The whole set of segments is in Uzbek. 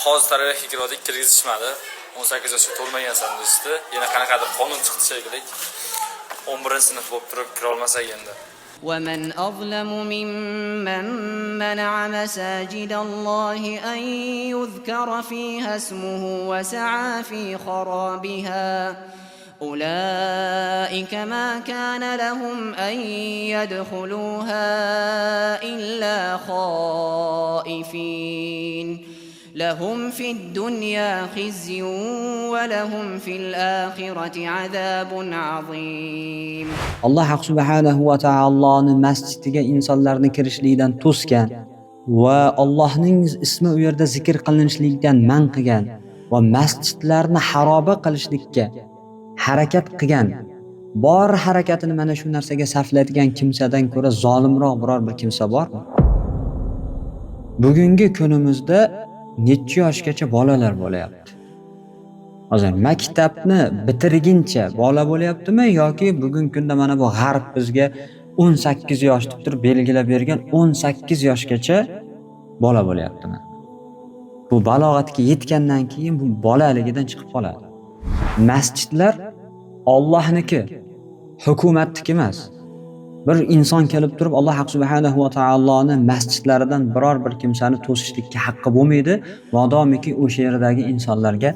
hozir tarafiga kirdik, kirgizishmadi. 18 yoshga to'lmagansan deyishdi. Yana qanaqadir qonun chiqdi shekilli. 11-sinf bo'lib turib kira olmasak endi. ومن أظلم ممن منع مساجد الله أن يذكر فيها اسمه وسعى في خرابها أولئك ما كان لهم أن يدخلوها إلا خائفين لهم في الدنيا خزي ولهم في الآخرة عذاب عظيم. Alloh subhanahu va taoloning masjidiga insonlarni kirishlikdan to'sgan va Allohning ismi u yerda zikr qilinishlikdan man qilgan va masjidlarni xaroba qilishlikka harakat qilgan, bor harakatini mana shu narsaga sarflaydigan kimsadan ko'ra zolimroq biror bir kimsa bormi? Bugungi kunimizda necha yoshgacha bolalar bo'layapti? Hozir maktabni bitirguncha bola bo'layaptimi yoki bugungi kunda mana bu g'arb bizga 18 yosh deb turib belgilab bergan 18 yoshgacha bola bo'layaptimi? Bu balog'atga yetgandan keyin bu bolaligidan chiqib qoladi. Masjidlar Allohniki, hukumatniki emas. Bir inson kelib turib Alloh subhanahu va taoloning masjidlaridan biror bir kimsani to'sishlikka haqqi bo'lmaydi, modomiki o'sha yerdagi insonlarga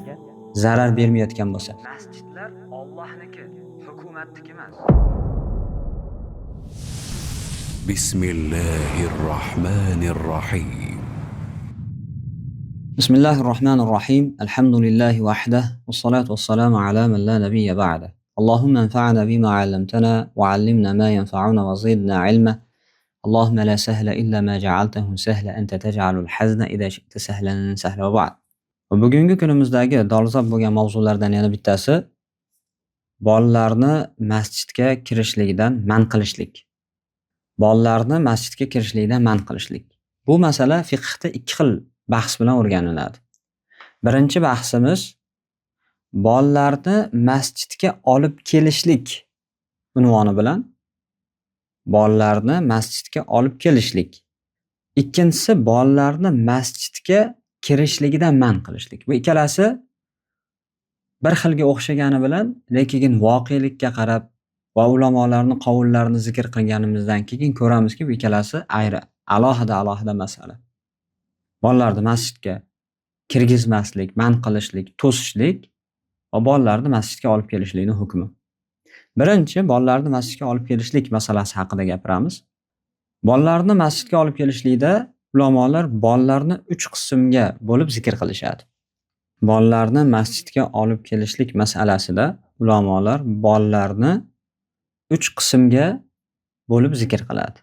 zarar bermayotgan bo'lsa. Masjidlar Allohniki, hukumatniki emas. Bismillahirrahmanirrahim. Bismillahirrahmanirrahim. Alhamdulillahi wahdah wassalatu wassalamu ala man la nabiyya ba'da. Allahumma anfa'na bima 'allamtana wa 'allimna ma yanfa'una wa zidna 'ilma. Allahumma la sahla illa ma ja'altahu sahla anta taj'alul hazna idha shi'ta sahlan sahla wa ba'd. Bugungi kunimizdagi dolzarb bo'lgan mavzulardan yana bittasi bolalarni masjidga kirishligidan man qilishlik. Bolalarni masjidga kirishligidan man qilishlik. Bu masala fiqhda ikki xil bahs bilan o'rganiladi. Birinchi bahsimiz bolalarni masjidga olib kelishlik unvoni bilan bolalarni masjidga olib kelishlik. Ikkinchisi bolalarni masjidga kirishligidan man qilishlik. Bu ikkalasi bir xilga o'xshagani bilan lekin voqelikka qarab va ulamolarning qavullarini zikr qilganimizdan keyin ko'ramizki, bu ikkalasi alohida masala. Bolalarni masjidga kirgizmaslik, man qilishlik, to'sishlik va bolalarni masjidga olib kelishlikning hukmi. Birinchi bolalarni masjidga olib kelishlik masalasi haqida gapiramiz. Bolalarni masjidga olib kelishlikda ulamolar bolalarni 3 qismga bo'lib zikr qilishadi. Bolalarni masjidga olib kelishlik masalasida ulamolar bolalarni 3 qismga bo'lib zikr qiladi.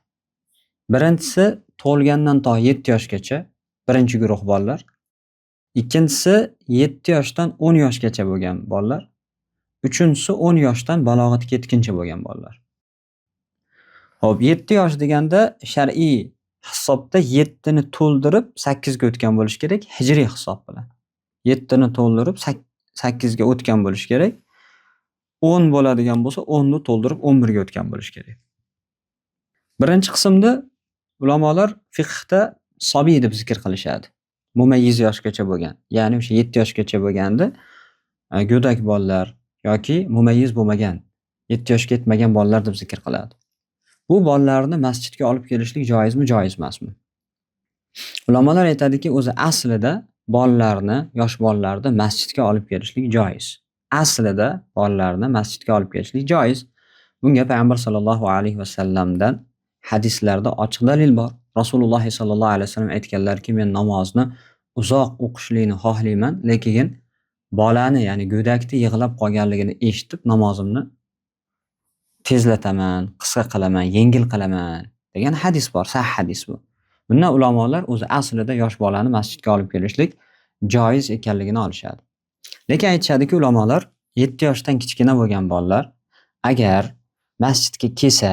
Birinchisi tug'ilgandan to 7 yoshgacha birinchi guruh bolalar. Ikkinchisi 7 yoshdan 10 yoshgacha bo'lgan bolalar. Uchinchisi 10 yoshdan balog'atga yetguncha bo'lgan bolalar. Xo'p, 7 yosh deganda shar'iy hisobda 7 ni to'ldirib 8 ga o'tgan bo'lish kerak, hijriy hisob bilan. 7 ni to'ldirib 8 ga o'tgan bo'lish kerak. 10 bo'ladigan bo'lsa 10 ni to'ldirib 11 ga o'tgan bo'lish kerak. Birinchi qismda ulamolar fiqhda sobiy deb zikr qilishadi. Mumayyiz yoshgacha bo'lgan, ya'ni o'sha 7 yoshgacha bo'lganda go'dak bolalar yoki mumayyiz bo'lmagan, 7 yoshga yetmagan bolalar deb zikr qiladi. Bu bolalarni masjidga olib kelishlik joizmi, joiz emasmi? Ulamolar aytadiki, o'zi aslida bolalarni, yosh bolalarni masjidga olib kelishlik joiz. Aslida bolalarni masjidga olib kelishlik joiz. Bunga payg'ambar sollallohu alayhi vasallamdan hadislarda ochiq dalil bor. Rasululloh sollallohu alayhi vasallam aytganlarki, men namozni uzoq o'qishlikni xohlayman, lekin bolani, ya'ni go'dakni yig'lab qolganligini eshitib namozimni tezlataman, qisqa qilaman, yengil qilaman degan hadis bor, sahih hadis bu. Bundan ulamolar o'zi aslida yosh bolani masjidga olib kelishlik joiz ekanligini olishadi. Lekin aytishadiki ulamolar 7 yoshdan kichkina bo'lgan bolalar agar masjidga kelsa,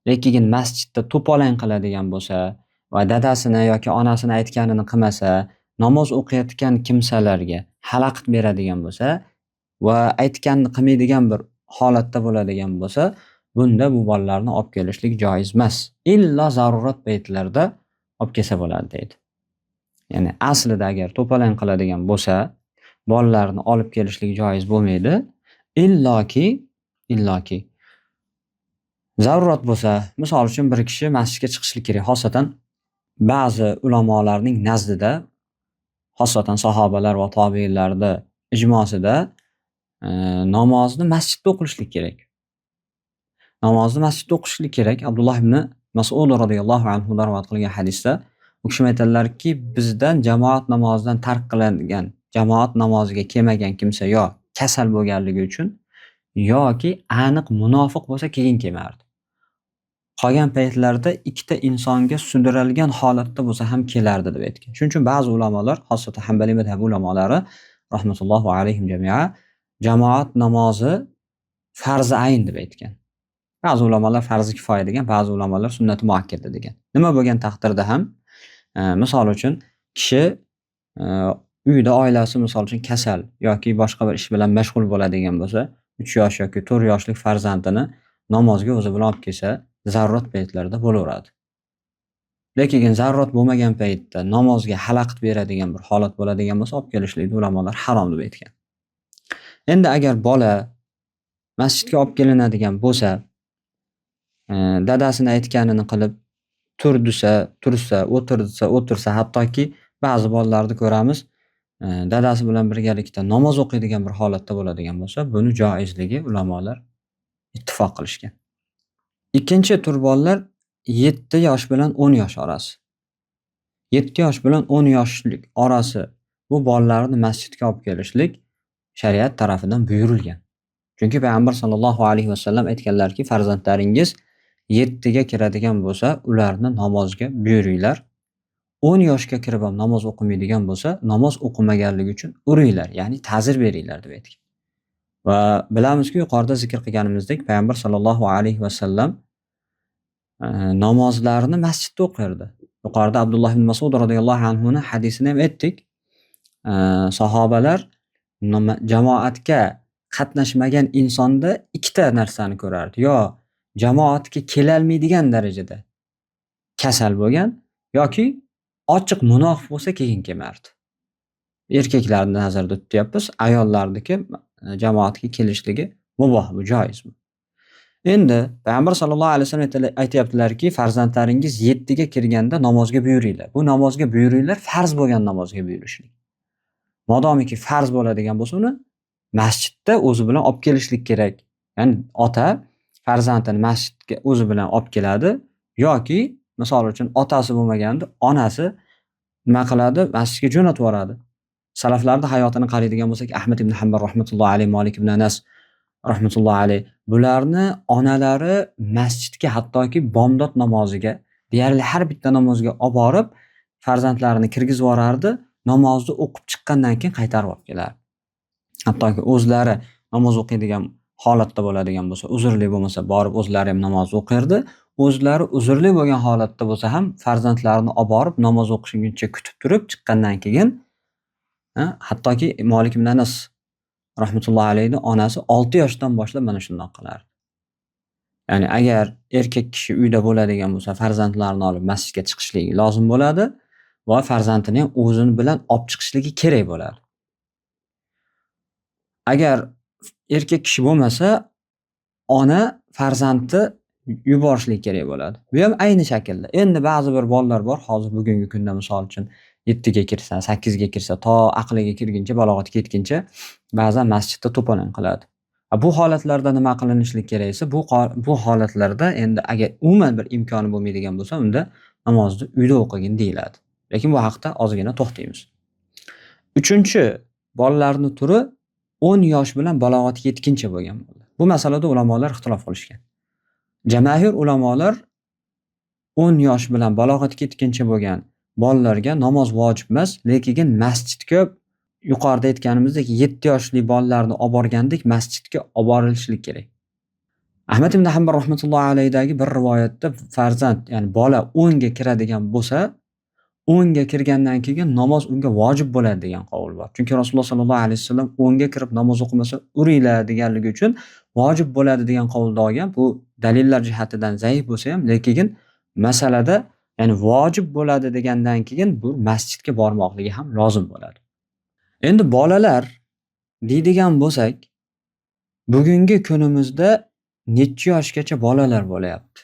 lekin masjidda to'polon qiladigan bo'lsa va dadasini yoki onasini aytganini qilmasa, namoz o'qiyotgan kimsalarga xalaqit beradigan bo'lsa va aytganini qilmaydigan bir holatda bo'ladigan bo'lsa, bunda bu bolalarni olib kelishlik joiz emas. Illa zarurat paytlarida olib kelsa bo'ladi deydi. Ya'ni aslida agar to'polon qiladigan bo'lsa, bolalarni olib kelishlik joiz bo'lmaydi. Illoki zarurat bo'lsa, misol uchun bir kishi masjidga chiqishlik kerak. Xosatan ba'zi ulamolarning nazdida, xosatan sahobalar va tobiinlarda ijmosida namozni masjidda o'qilishlik kerak. Namozni masjidda o'qishlik kerak. Abdulloh ibn Mas'ud radhiyallohu anhu rivoyat qilgan hadisda u kishi aytadilarki, bizdan jamoat namozidan tark qilingan, jamoat namoziga kelmagan kimsa yo kasal bo'lganligi uchun yoki aniq munofiq bo'lsa keyin kelmardi. Qolgan paytlarda ikkita insonga sudralgan holatda bo'lsa ham kelardi deb aytgan. Shuning uchun ba'zi ulamolar, xosatan Hanbaliy mazhabi ulamolari rahmatullohi alayhim jamia jamoat namozi farzi ayn deb aytgan. Ba'zi ulamolar farzi kifoya degan, ba'zi ulamolar sunnati muakkada degan. Nima bo'lgan taqdirda ham misol uchun kishi uyda oilasi misol uchun kasal yoki boshqa bir ish bilan mashg'ul bo'ladigan bo'lsa, 3 yosh yoki 4 yoshlik farzandini namozga o'zi bilan olib kelsa, zarurat paytlarida bo'laveradi. Lekin zarurat bo'lmagan paytda namozga xalaqit beradigan bir holat bo'ladigan bo'lsa, olib kelishlikni ulamolar harom deb aytgan. Endi agar bola masjidga olib kelinadigan bo'lsa, dadasini aytganini qilib tursa, o'tirsa, hattoki ba'zi bolalarni ko'ramiz, dadasi bilan birgalikda namoz o'qiydigan bir holatda bo'ladigan bo'lsa, buni joizligi ulamolar ittifoq qilishgan. Ikkinchi tur bolalar 7 yosh bilan 10 yosh orasi. 7 yosh bilan 10 yoshlik orasi bu bolalarni masjidga olib kelishlik shariat tarafidan buyurilgan. Chunki payg'ambar sollallohu alayhi vasallam aytganlarki, farzandlaringiz 7 ga kiradigan bo'lsa, ularni namozga buyuringlar. 10 yoshga kirib ham namoz o'qimaydigan bo'lsa, namoz o'qimaganligi uchun uringlar, ya'ni ta'zir beringlar deb aytgan. Va bilamizki, yuqorida zikr qilganimizdek, payg'ambar sollallohu alayhi vasallam namozlarni masjidda o'qirdi. Yuqorida Abdulloh ibn Mas'ud radhiyallohu anhu ning hadisini ham aytdik. Sahobalar jamoatga qatnashmagan insonda ikkita narsani ko'rardi. Yo jamoatga kelolmaydigan darajada kasal bo'lgan yoki ochiq munofiq bo'lsa keyin kelmardi. Erkaklarni nazarda tutyapmiz, ayollarniki jamoatga kelishligi muboh, bu joizmi? Endi payg'ambar sollallohu alayhi vasallam aytayaptilarki, farzandlaringiz 7 ga kirganda namozga buyuringlar. Bu namozga buyuringlar farz bo'lgan namozga buyurishlik. Modomiki farz bo'ladigan bo'lsa, uni masjidda o'zi bilan olib kelishlik kerak. Ya'ni ota farzandini masjidga o'zi bilan olib keladi yoki misol uchun otasi bo'lmaganda onasi nima qiladi? Masjidga jo'natib yuboradi. Salaflarning hayotini qaraydigan bo'lsak, Ahmad ibn Hanbal rahmatullohi alayhi, Malik ibn Anas rahmatullohi alayhi, bularni onalari masjidga hattoki bomdod namoziga, deyarli har bitta namozga olib borib, farzandlarini kirgizib yuborardi, namozni o'qib chiqqandan keyin qaytarib olib kelardi. Hattoki o'zlari namoz o'qiydigan holatda bo'ladigan bo'lsa, uzrli bo'lmasa, borib o'zlari ham namoz o'qirdi. O'zlari uzrli bo'lgan holatda bo'lsa ham farzandlarini olib borib namoz o'qishguncha kutib turib, chiqqandan keyin hattoki Malik ibn Anas rahmatullohi alayhi onasi 6 yoshdan boshlab mana shunday qilardi. Ya'ni agar erkak kishi uyda bo'ladigan bo'lsa, farzandlarini olib masjidga chiqishligi lozim bo'ladi va farzandini ham o'zini bilan olib chiqishligi kerak bo'ladi. Agar erkak kishi bo'lmasa, ona farzandni yuborishlik kerak bo'ladi. Bu ham ayni shaklda. Endi ba'zi bir bolalar bor, hozir bugungi kunda misol uchun 7 ga kirsa, 8 ga kirsa, to aqliga kirguncha, balog'atga yetguncha ba'zan masjidda to'polon qiladi. Bu holatlarda nima qilinishlik kerak esa, bu holatlarda endi agar umuman bir imkoni bo'lmaydigan bo'lsa, unda namozni uyda o'qigin deyiladi. Lekin bu haqda ozgina to'xtaymiz. 3-chi bolalarning turi 10 yosh bilan balog'atga yetguncha bo'lgan bo'ladi. Bu masalada ulamolar ixtilof qilishgan. Jamahir ulamolar 10 yosh bilan balog'atga yetguncha bo'lgan bolalarga namoz vojib emas, lekin masjidga yuqorida aytganimizdek 7 yoshli bolalarni olib borgandek masjidga olib borilishlik kerak. Ahmad ibn Hanbal rahmatullohi alayhidagi bir rivoyatda farzand, ya'ni bola 10 ga kiradigan bo'lsa, 10 ga kirgandan keyin namoz unga vojib bo'ladi degan qavul bor. Chunki Rasululloh sollallohu alayhi vasallam 10 ga kirib namoz o'qimasa uringlar deganligi uchun vojib bo'ladi degan qavulda olgan. Bu dalillar jihatidan zaif bo'lsa ham, lekin masalada ya'ni vojib bo'ladi degandan keyin bu masjidga bormoqligi ham lozim bo'ladi. Endi bolalar deydigan bo'lsak, bugungi kunimizda necha yoshgacha bolalar bo'layapti?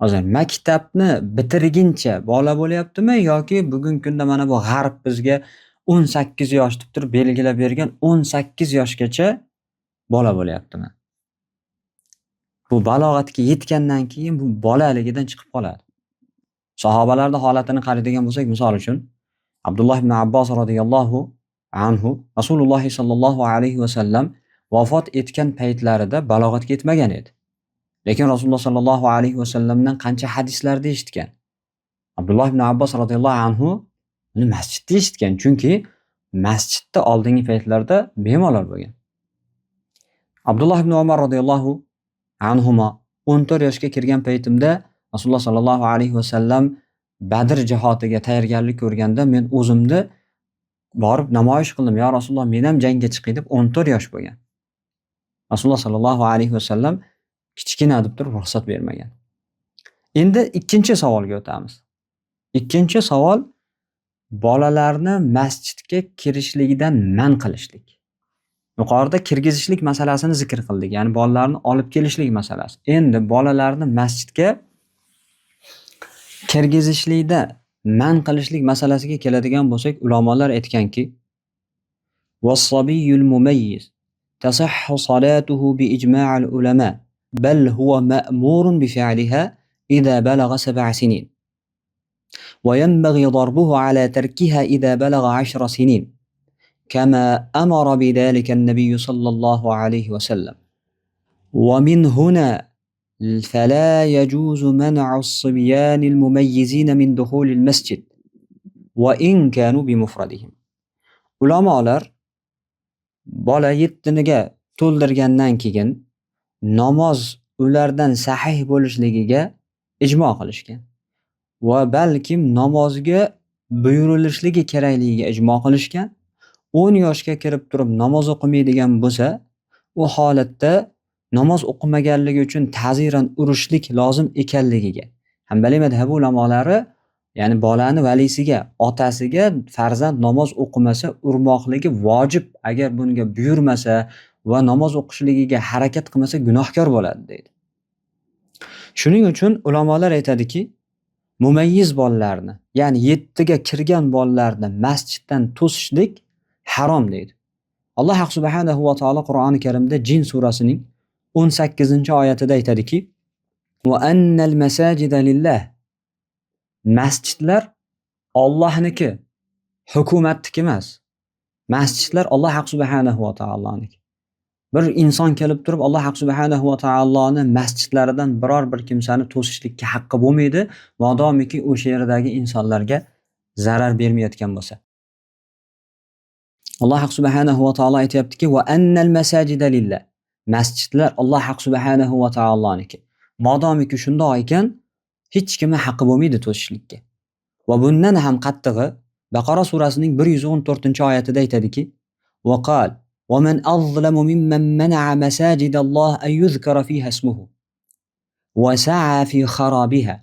Hozir maktabni bitirguncha bola bo'layaptimi yoki bugungi kunda mana bu g'arb bizga 18 yosh deb turib belgilab bergan 18 yoshgacha bola bo'layaptimi? Bu balog'atga yetgandan keyin bu bolaligidan chiqib qoladi. Sahobalarning holatini qaraydigan bo'lsak, misol uchun Abdulloh ibn Abbos radhiyallohu anhu Rasululloh sallallohu alayhi va sallam vafot etgan paytlarida balog'atga yetmagan edi. Lekin Rasululloh sallallohu alayhi va sallamdan qancha hadislarda eshitgan. Abdulloh ibn Abbos radhiyallohu anhu uni masjidda eshitgan, chunki masjidda oldingi paytlarda bemalol bo'lgan. Abdulloh ibn Umar radhiyallohu anhuma 14 yoshga kirgan paytimda Rasululloh sallallohu alayhi va sallam Badr jihodiga tayyorgarlik ko'rganda men o'zimni borib namoyish qildim. Ya Rasululloh, men ham jangga chiqay deb 14 yosh bo'lgan. Rasululloh sallallohu alayhi va sallam kichkina deb turib ruxsat bermagan. Endi ikkinchi savolga o'tamiz. Ikkinchi savol bolalarni masjidga kirishligidan man qilishlik. Yuqorida kirgizishlik masalasini zikr qildik, ya'ni bolalarni olib kelishlik masalasi. Endi bolalarni masjidga kirgizishlikda man qilishlik masalasiga keladigan bo'lsak, ulamolar aytganki, "Was-sabiyyul mumayyiz tasahhu salatuhu bi ijma'il ulama, bal huwa ma'murun bi fi'liha idha balagha 7 sinin. Wa yanbaghi darbuhu ala tarkiha idha balagha 10 sinin." كما أمر بذلك النبي صلى الله عليه وسلم. ومن هنا فلا يجوز منع الصبيان المميزين من دخول المسجد وإن كانوا بمفردهم. Ulamolar bola 7niga to'ldirgandan keyin namoz ulardan sahih bo'lishligiga ijmo qilishgan va balkim namozga buyurilishligi kerakligiga ijmo qilishgan. 10 yoshga kirib turib namoz o'qimaydigan bo'lsa, u holatda namoz o'qimaganligi uchun ta'ziran urishlik lozim ekanligiga. Hanbaliy mazhabi ulamolari, ya'ni bolani valisiga, otasiga farzand namoz o'qimasa urmoqligi vojib, agar bunga buyurmasa va namoz o'qishligiga harakat qilmasa gunohkor bo'ladi deydi. Shuning uchun ulamolar aytadiki, mumayyiz bolalarni, ya'ni 7ga kirgan bolalarni masjiddan to'sishlik harom deydi. Alloh subhanahu va taolo Qur'oni Karimda Jin surasining 18-oyatida aytadiki: "Va annal masajida lillah." Masjidlar Allohniki, hukumatniki emas. Masjidlar Alloh subhanahu va taoloniki. Bir inson kelib turib Alloh subhanahu va taoloni masjidlaridan biror bir kimsani to'sishlikka haqqi bo'lmaydi, modomiki o'sha yerdagi insonlarga zarar bermayotgan bo'lsa. Alloh subhanahu va taolo aytayaptiki: "Va annal masajida lillah." Masjidlar Alloh subhanahu va taoloniki. Modomiki shunday ekan, hech kimga haqqi bo'lmaydi to'sishlikka. Va bundan ham qattig'i Baqara surasining 114-oyatida aytadiki: "Va qal va man azlamu mimman mana'a masajidalloh an yuzkara fiha ismuhu wa sa'a fi kharabiha.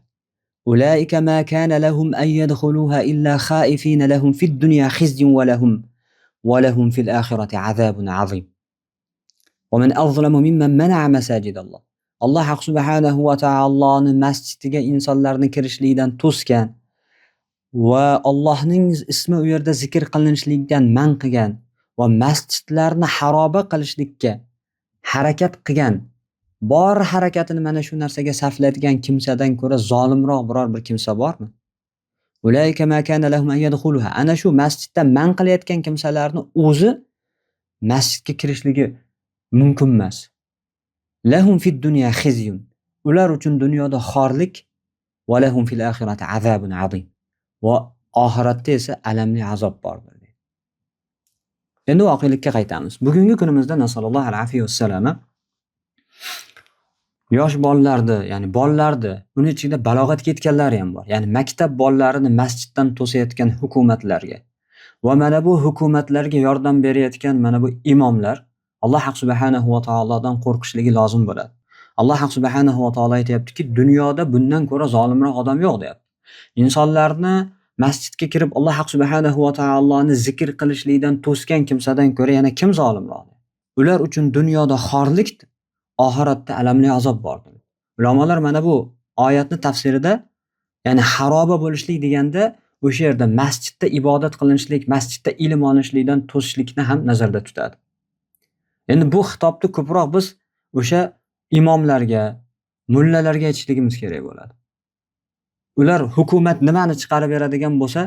Ulaika ma kana lahum an yadkhuluha illa khaifina lahum fid dunya khizyun wa lahum fil akhirati azabun azim." Va man azlamu mimman mana'a masajidalloh. Alloh subhanahu va taoloning masjidiga insonlarni kirishlikdan to'sgan va Allohning ismi u yerda zikr qilinishlikdan man qilgan va masjidlarni xaroba qilishlikka harakat qilgan, bor harakatini mana shu narsaga sarflaydigan kimsadan ko'ra zolimroq biror bir kimsa bormi? Ulayka ma kana lahum an yadkhuluha. Ana shu masjidda man qilayotgan kimsalarni o'zi masjidga kirishligi mumkin emas. Lahum fid dunya khizyun. Ular uchun dunyoda xorlik va lahum fil akhirati azabun azim. Va oxiratda esa alamli azob bordir. Endi voqelikka qaytamiz. Bugungi kunimizda nasallallohu alayhi vasallam yosh bolalarni, ya'ni bolalarni, uning ichida balog'atga yetganlar ham bor. Ya'ni maktab bolalarini masjiddan to'sayotgan hukumatlarga va mana bu hukumatlarga yordam berayotgan mana bu imomlar Alloh subhanahu va taolodan qo'rqishligi lozim bo'ladi. Alloh subhanahu va taolo aytayaptiki, dunyoda bundan ko'ra zolimroq odam yo'q deyapti. Insonlarni masjidga kirib Alloh subhanahu va taoloni zikr qilishlikdan to'sgan kimsadan ko'ra yana kim zolimroq? Ular uchun dunyoda xorlik, oxiratda alamli azob bordir. Ulamolar mana bu oyatni tafsirida, ya'ni haroba bo'lishlik deganda o'sha yerda masjidda ibodat qilinishlik, masjidda ilm olishlikdan to'sishlikni ham nazarda tutadi. Endi bu xitobni ko'proq biz o'sha imomlarga, mullalarga aytishligimiz kerak bo'ladi. Ular hukumat nimani chiqarib beradigan bo'lsa,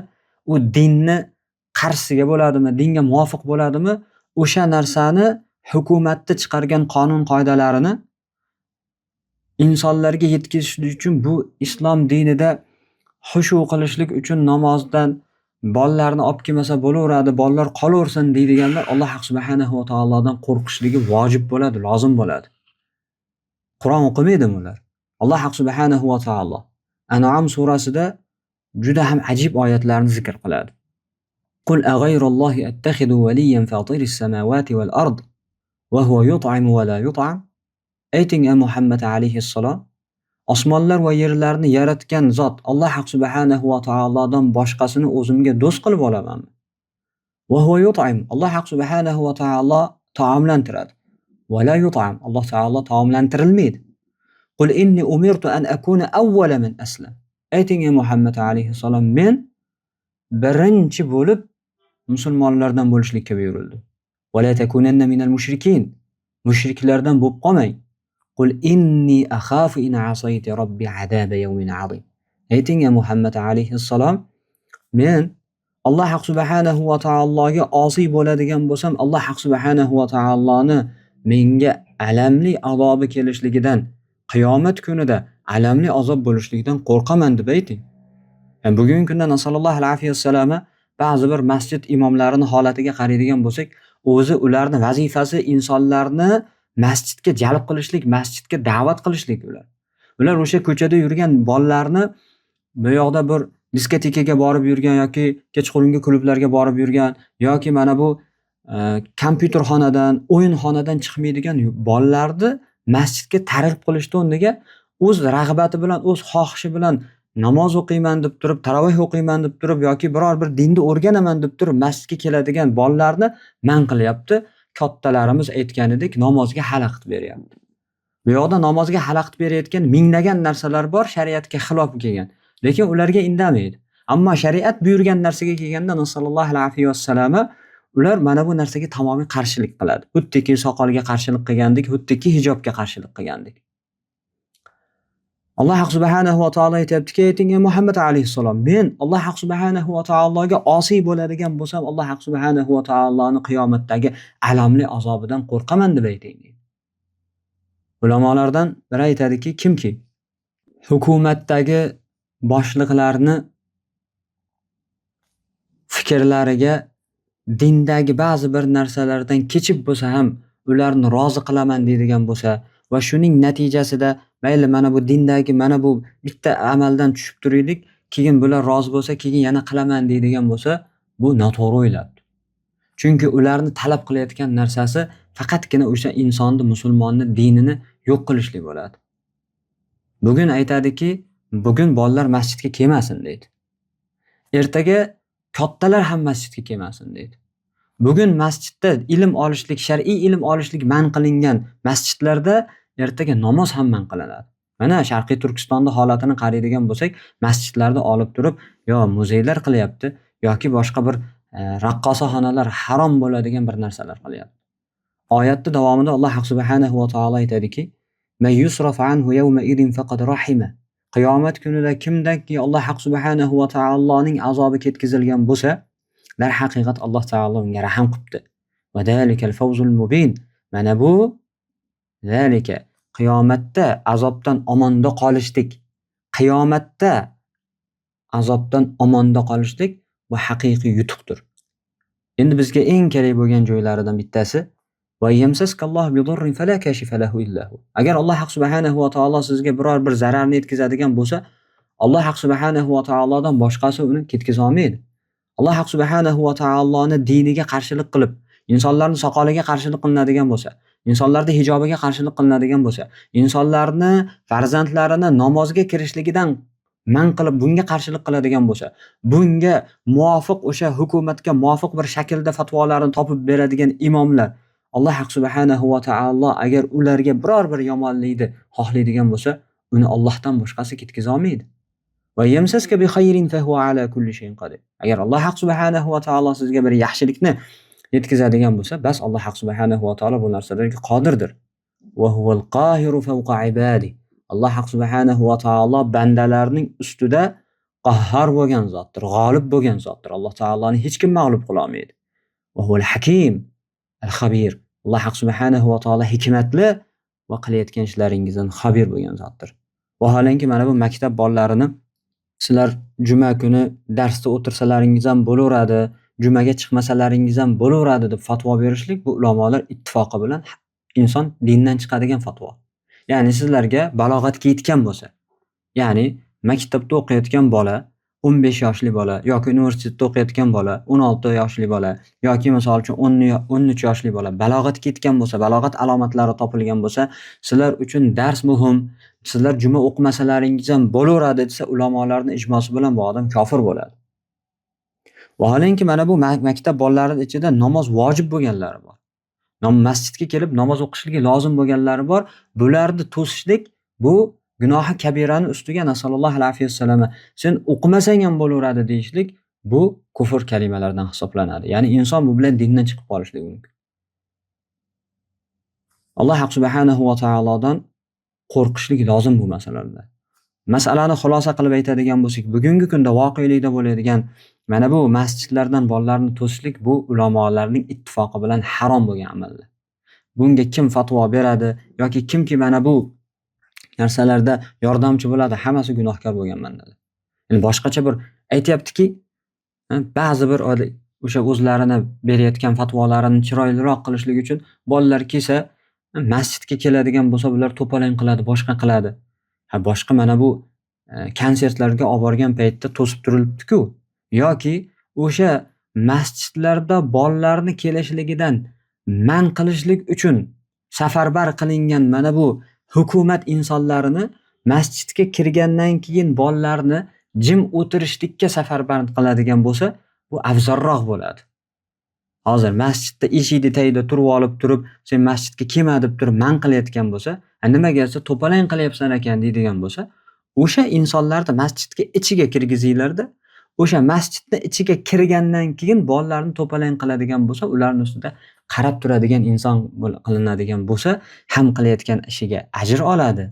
u dinni qarshisiga bo'ladimi, dinga muvofiq bo'ladimi, o'sha narsani hukumatni chiqargan qonun qoidalarini insonlarga yetkazish uchun bu islom dinida xushu qilishlik uchun namozdan bolalarni olib kelmasa bo'laveradi, bolalar qolaversin deydiganlar Alloh subhanahu va taolodan qo'rqishligi vojib bo'ladi, lozim bo'ladi. Qur'on o'qimaydimi ular? Alloh subhanahu va taolo An'am surasida juda ham ajib oyatlarni zikr qiladi. Qul aghayrallohi attaxidu waliyan fatiris samawati wal ard va huwa yut'im va la yut'am. Ayting ey Muhammad alayhissalom, osmonlar va yerlarni yaratgan zot Alloh subhanahu va taolodan boshqasini o'zimga do'st qilib olamanmi? Va huwa yut'im. Alloh subhanahu va taolo taomlantiradi. Va la yut'am. Alloh taolo taomlantirilmaydi. Qul inni umirtu an akuna awwala man aslam. Ayting ey Muhammad alayhissalom, men birinchi bo'lib musulmonlardan bo'lishlikka buyurildim. Va la takunanna minal mushrikin. Mushriklardan bo'lib qolmang. Qul inni akhafu in asaytu robbi azaba yawmin azim. Ayting ey Muhammad alayhissalom, men Alloh subhanahu va taologa osiy bo'ladigan bo'lsam, Alloh subhanahu va taoloni menga alamli azobi kelishligidan, qiyomat kunida alamli azob bo'lishligidan qo'rqaman deb ayting. Yani bugungi kunda nasallallohu alayhi vasallam ba'zi bir masjid imomlarining holatiga qaraydigan bo'lsak, o'zi ularning vazifasi insonlarni masjidga jalb qilishlik, masjidga da'vat qilishlik ular. Ular o'sha ko'chada yurgan bolalarni bu yoqda bir diskotekaga borib yurgan yoki kechqurungi klublarga borib yurgan yoki mana bu kompyuterxonadan, o'yinxonadan chiqmaydigan bolalarni masjidga targ'ib qilishdan o'rniga o'z rag'bati bilan, o'z xohishi bilan namoz o'qiyman deb turib, taroveh o'qiyman deb turib yoki biror bir dinni o'rganaman deb turib masjidga keladigan bolalarni man qilyapti. Kattalarimiz aytganidek namozga xalaqit beryapti. Bu yoqda namozga xalaqit berayotgan minglagan narsalar bor, shariatga xilof kelgan, lekin ularga indamaydi. Ammo shariat buyurgan narsaga kelganda nasallallohu alayhi vasallam ular mana bu narsaga tamomiy qarshilik qiladi. Xuddiki soqolga qarshilik qilgandek, xuddiki hijobga qarshilik qilgandek. Alloh subhanahu va taolo aytayaptiki, ayting Muhammad alayhissalom, men Alloh subhanahu va taologa osiy bo'ladigan bo'lsam, Alloh subhanahu va taoloni qiyomatdagi alamli azobidan qo'rqaman deb ayting. Ulamolardan biri aytadiki, kimki hukumatdagi boshliqlarni fikrlariga dindagi ba'zi bir narsalardan kechib bo'lsa ham ularni rozi qilaman deydigan bo'lsa va shuning natijasida mayli mana bu dindagi mana bu bitta amaldan tushib turaylik, keyin bular rozi bo'lsa, keyin yana qilaman deydigan bo'lsa, bu noto'g'ri o'ylabdi. Chunki ularni talab qilayotgan narsasi faqatgina o'sha insonni, musulmonni dinini yo'q qilishlik bo'ladi. Bugun aytadiki, bugun bolalar masjidga kelmasin deydi. Ertaga kattalar ham masjidga kelmasin deydi. Bugun masjidda ilm olishlik, shar'iy ilm olishlik man qilingan masjidlarda ertaga namoz ham man qilinadi. Mana Sharqiy Turkistonda holatini qaraydigan bo'lsak, masjidlarda olib turib, yo muzeylar qilyapti yoki boshqa bir raqqosaxonalar, harom bo'ladigan bir narsalar qilyapti. Oyatning davomida Alloh subhanahu va taolo aytadiki, "May yusraf anhu yawma idin faqad rahima." Qiyomat kunida kimdanki Alloh subhanahu va taoloning azobi ketkizilgan bo'lsa, dar haqiqat Alloh taolo unga rahim qilibdi. Va dalikal fawzul mubin. Mana bu zalika qiyomatda azobdan omonda qolishlik. Qiyomatda azobdan omonda qolishlik bu haqiqiy yutuqdir. Endi bizga eng kerak bo'lgan joylaridan bittasi va yamsaskallohu bidurrin fala kashifa lahu illa hu. Agar Alloh subhanahu va taolo sizga biror bir zararni yetkazadigan bo'lsa, Alloh subhanahu va taolodan boshqasi uni ketkiza olmaydi. Alloh subhanahu va taoloning diniga qarshilik qilib insonlarning soqoliga qarshilik qilinadigan bo'lsa, insonlarning hijobiga qarshilik qilinadigan bo'lsa, insonlarni farzandlarini namozga kirishligidan man qilib bunga qarshilik qiladigan bo'lsa, bunga muvofiq o'sha hukumatga muvofiq bir shaklda fatvolarni topib beradigan imomlar Alloh subhanahu va taolo agar ularga biror bir yomonlikni xohlaydigan bo'lsa, uni Allohdan boshqasi ketkiza olmaydi. Va yamsaska bi khayrin fa huwa ala kulli shay'in qodir. Agar Alloh subhanahu va taolo sizga bir yaxshilikni yetkazadigan bo'lsa, bas Alloh subhanahu va taolo bu narsalarga qodirdir. Va huval qohiru fawqa ibadi. Alloh subhanahu va taolo bandalarning ustida qahhor bo'lgan zotdir, g'olib bo'lgan zotdir. Alloh taoloni hech kim mag'lub qila olmaydi. Va huval hakim, al-khabir. Alloh subhanahu va taolo hikmatli va qilayotgan ishlaringizdan xabir bo'lgan zotdir. Vaholanki mana bu maktab bolalarini sizlar juma kuni darsda o'tirsalaringiz ham bo'laveradi, jumaga chiqmasalaringiz ham bo'laveradi deb fatvo berishlik bu ulamolar ittifoqi bilan inson dindan chiqadigan fatvo. Ya'ni sizlarga balog'atga yetgan bo'lsa, ya'ni maktabda o'qiyotgan bola, 15 yoshli bola yoki universitetda o'qiyotgan bola, 16 yoshli bola yoki misol uchun 13 yoshli bola balog'atga yetgan bo'lsa, balog'at alomatlari topilgan bo'lsa, sizlar uchun dars muhim, sizlar juma o'qimasalaringiz ham bo'laveradi desa, ulamolarning ijmosi bilan bu odam kofir bo'ladi. Vaholanki mana bu maktab bolalarining ichida namoz vojib bo'lganlari bor. Masjidga kelib namoz o'qishligi lozim bo'lganlari bor. Bularni to'sishlik bu gunohi kabirani ustiga nasallallohu alayhi vasallam sen o'qimasang ham bo'laveradi deyishlik bu kufr kalimalaridan hisoblanadi. Ya'ni inson bu bilan dindan chiqib qolishligi mumkin. Alloh subhanahu va taolodan qo'rqishlik lozim bu masalalarda. Masalani xulosa qilib aytadigan bo'lsak, bugungi kunda voqelikda bo'ladigan mana bu masjidlardan bolalarni to'sishlik bu ulamolarning ittifoqi bilan harom bo'lgan amallar. Bunga kim fatvo beradi yoki kimki mana bu narsalarda yordamchi bo'ladi, hammasi gunohkor bo'lgan bandalar. Ya'ni boshqacha bir aytayaptiki, ba'zi bir o'sha o'zlarini berayotgan fatvolarini chiroyliroq qilishlik uchun bolalar kelsa, masjidga keladigan bo'lsa, bular to'palang qiladi, boshqa qiladi. Boshqa mana bu konsertlarga olib borgan paytda to'sib turilibdi-ku, yoki o'sha masjidlarda bolalarni kelishligidan man qilishlik uchun safarbar qilingan mana bu hukumat insonlarini masjidga kirgandan keyin bolalarni jim o'tirishlikka safarbar qiladigan bo'lsa, bu afzalroq bo'ladi. Hozir masjidda eshikni tagida turib olib turib, sen masjidga kelma deb turib man qilayotgan bo'lsa, nimaga to'palang qilyapsan ekan deydigan bo'lsa, o'sha insonlarni masjidga ichiga kirgizinglarda, o'sha masjidning ichiga kirgandan keyin bolalarni to'palang qiladigan bo'lsa, ularning ustida qarab turadigan inson qilinadigan bo'lsa, ham qilayotgan ishiga ajr oladi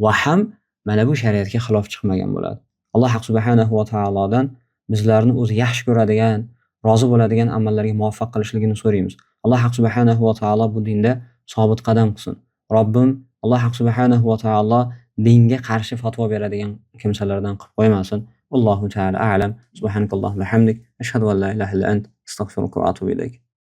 va ham mana bu shariatga xilof chiqmagan bo'ladi. Alloh subhanahu va taolodan bizlarni o'zi yaxshi ko'radigan, rozi bo'ladigan amallarga muvaffaq qilishligini so'raymiz. Alloh subhanahu va taolo bu dinda sobit qadam qilsin. Robbim Alloh subhanahu va taolo dinga qarshi fatvo beradigan kimsalardan qilib qo'ymasin. Allohu taala a'lam. Subhanakalloh va hamdik. Ashhadu an la ilaha illa ant. Astagfiruka va atubu ilayk.